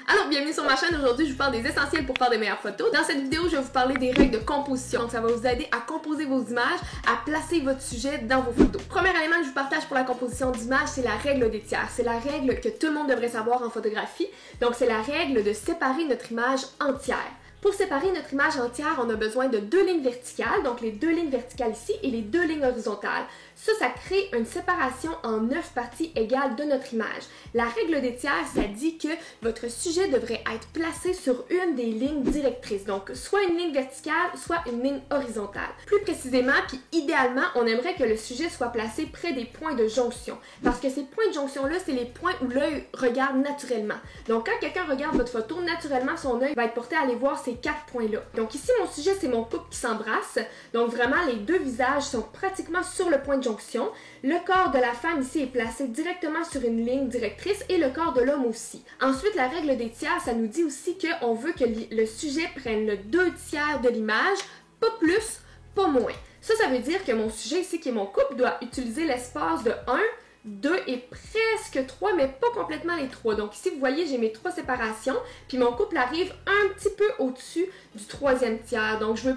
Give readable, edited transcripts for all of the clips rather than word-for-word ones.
Alors, bienvenue sur ma chaîne. Aujourd'hui, je vous parle des essentiels pour faire des meilleures photos. Dans cette vidéo, je vais vous parler des règles de composition. Donc, ça va vous aider à composer vos images, à placer votre sujet dans vos photos. Premier élément que je vous partage pour la composition d'images, c'est la règle des tiers. C'est la règle que tout le monde devrait savoir en photographie. Donc, c'est la règle de séparer notre image entière. Pour séparer notre image entière, on a besoin de deux lignes verticales, donc les deux lignes verticales ici et les deux lignes horizontales. Ça crée une séparation en 9 parties égales de notre image. La règle des tiers, ça dit que votre sujet devrait être placé sur une des lignes directrices, donc soit une ligne verticale, soit une ligne horizontale. Plus précisément, puis idéalement, on aimerait que le sujet soit placé près des points de jonction, parce que ces points de jonction-là, c'est les points où l'œil regarde naturellement. Donc quand quelqu'un regarde votre photo, naturellement, son œil va être porté à aller voir ces 4 points-là. Donc ici, mon sujet, c'est mon couple qui s'embrasse. Donc vraiment, les deux visages sont pratiquement sur le point de jonction. Le corps de la femme ici est placé directement sur une ligne directrice et le corps de l'homme aussi. Ensuite, la règle des tiers, ça nous dit aussi qu'on veut que le sujet prenne le 2 tiers de l'image, pas plus, pas moins. Ça veut dire que mon sujet ici, qui est mon couple, doit utiliser l'espace de 1, 2 et presque 3, mais pas complètement les 3. Donc ici, vous voyez, j'ai mes 3 séparations, puis mon couple arrive un petit peu au-dessus du 3e tiers. Donc je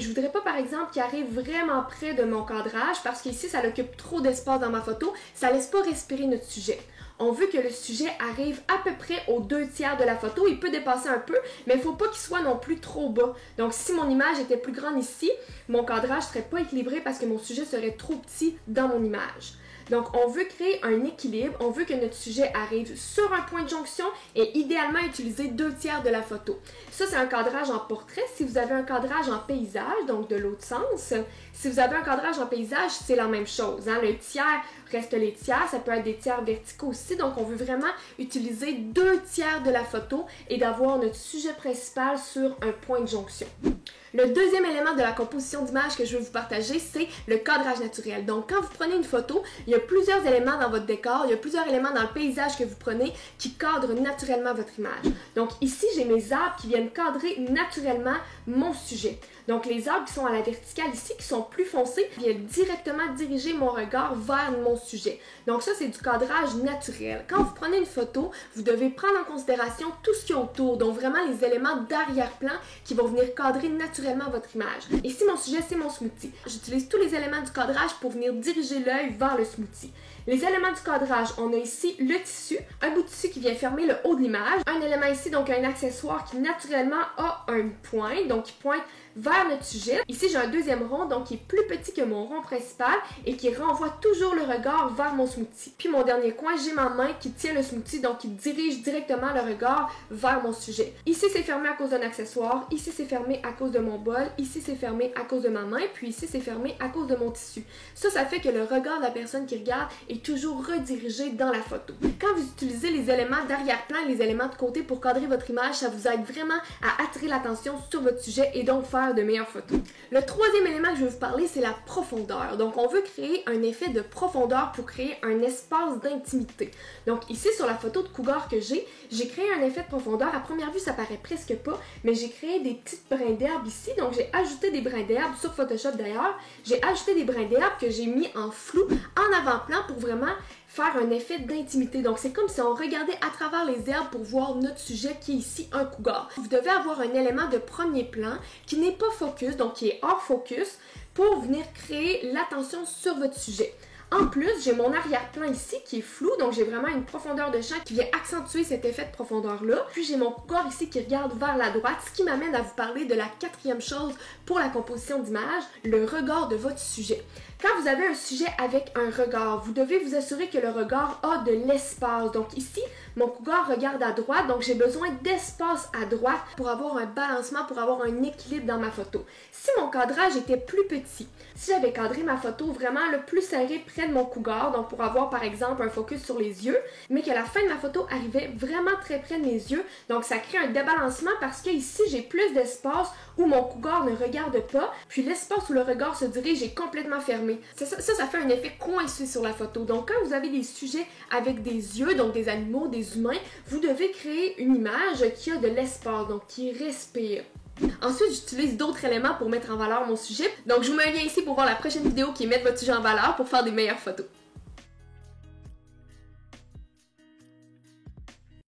voudrais pas par exemple qu'il arrive vraiment près de mon cadrage, parce qu'ici, ça occupe trop d'espace dans ma photo, ça laisse pas respirer notre sujet. On veut que le sujet arrive à peu près aux 2 tiers de la photo. Il peut dépasser un peu, mais il ne faut pas qu'il soit non plus trop bas. Donc, si mon image était plus grande ici, mon cadrage ne serait pas équilibré parce que mon sujet serait trop petit dans mon image. Donc, on veut créer un équilibre. On veut que notre sujet arrive sur un point de jonction et idéalement utiliser 2 tiers de la photo. Ça, c'est un cadrage en portrait. Si vous avez un cadrage en paysage, donc de l'autre sens, si vous avez un cadrage en paysage, c'est la même chose. Hein? Le tiers reste les tiers. Ça peut être des tiers verticaux aussi. Donc, on veut vraiment utiliser 2 tiers de la photo et d'avoir notre sujet principal sur un point de jonction. Le deuxième élément de la composition d'image que je veux vous partager, c'est le cadrage naturel. Donc, quand vous prenez une photo, il y a plusieurs éléments dans votre décor, il y a plusieurs éléments dans le paysage que vous prenez qui cadrent naturellement votre image. Donc, ici, j'ai mes arbres qui viennent cadrer naturellement mon sujet. Donc, les arbres qui sont à la verticale ici, qui sont plus foncés, viennent directement diriger mon regard vers mon sujet. Donc, ça, c'est du cadrage naturel. Quand vous prenez une photo, vous devez prendre en considération tout ce qui est autour, donc vraiment les éléments d'arrière-plan qui vont venir cadrer naturellement votre image. Ici, mon sujet, c'est mon smoothie. J'utilise tous les éléments du cadrage pour venir diriger l'œil vers le smoothie. Les éléments du cadrage, on a ici le tissu, un bout de tissu qui vient fermer le haut de l'image, un élément ici, donc un accessoire qui naturellement a un point, donc qui pointe vers notre sujet. Ici, j'ai un deuxième rond, donc qui est plus petit que mon rond principal et qui renvoie toujours le regard vers mon smoothie. Puis mon dernier coin, j'ai ma main qui tient le smoothie, donc qui dirige directement le regard vers mon sujet. Ici, c'est fermé à cause d'un accessoire, ici, c'est fermé à cause de mon bol, ici, c'est fermé à cause de ma main, puis ici, c'est fermé à cause de mon tissu. Ça fait que le regard de la personne qui regarde est toujours redirigé dans la photo. Quand vous utilisez les éléments d'arrière-plan et les éléments de côté pour cadrer votre image, ça vous aide vraiment à attirer l'attention sur votre sujet et donc faire de meilleures photos. Le troisième élément que je vais vous parler, c'est la profondeur. Donc, on veut créer un effet de profondeur pour créer un espace d'intimité. Donc, ici, sur la photo de cougar que j'ai créé un effet de profondeur. À première vue, ça paraît presque pas, mais j'ai créé des petites brins d'herbe ici. Donc, j'ai ajouté des brins d'herbe sur Photoshop d'ailleurs. J'ai ajouté des brins d'herbe que j'ai mis en flou, en avant-plan pour vraiment faire un effet d'intimité. Donc, c'est comme si on regardait à travers les herbes pour voir notre sujet qui est ici un cougar. Vous devez avoir un élément de premier plan qui n'est pas focus, donc qui est hors focus, pour venir créer l'attention sur votre sujet. En plus, j'ai mon arrière-plan ici qui est flou, donc j'ai vraiment une profondeur de champ qui vient accentuer cet effet de profondeur-là. Puis j'ai mon cougar ici qui regarde vers la droite, ce qui m'amène à vous parler de la quatrième chose pour la composition d'image, le regard de votre sujet. Quand vous avez un sujet avec un regard, vous devez vous assurer que le regard a de l'espace. Donc ici, mon cougar regarde à droite, donc j'ai besoin d'espace à droite pour avoir un balancement, pour avoir un équilibre dans ma photo. Si mon cadrage était plus petit, si j'avais cadré ma photo vraiment le plus serré près de mon cougar, donc pour avoir par exemple un focus sur les yeux, mais que la fin de ma photo arrivait vraiment très près de mes yeux, donc ça crée un débalancement parce que ici j'ai plus d'espace où mon cougar ne regarde pas, puis l'espace où le regard se dirige est complètement fermé. Ça fait un effet coincé sur la photo. Donc quand vous avez des sujets avec des yeux, donc des animaux, des humains, vous devez créer une image qui a de l'espace, donc qui respire. Ensuite, j'utilise d'autres éléments pour mettre en valeur mon sujet. Donc je vous mets un lien ici pour voir la prochaine vidéo qui met votre sujet en valeur pour faire des meilleures photos.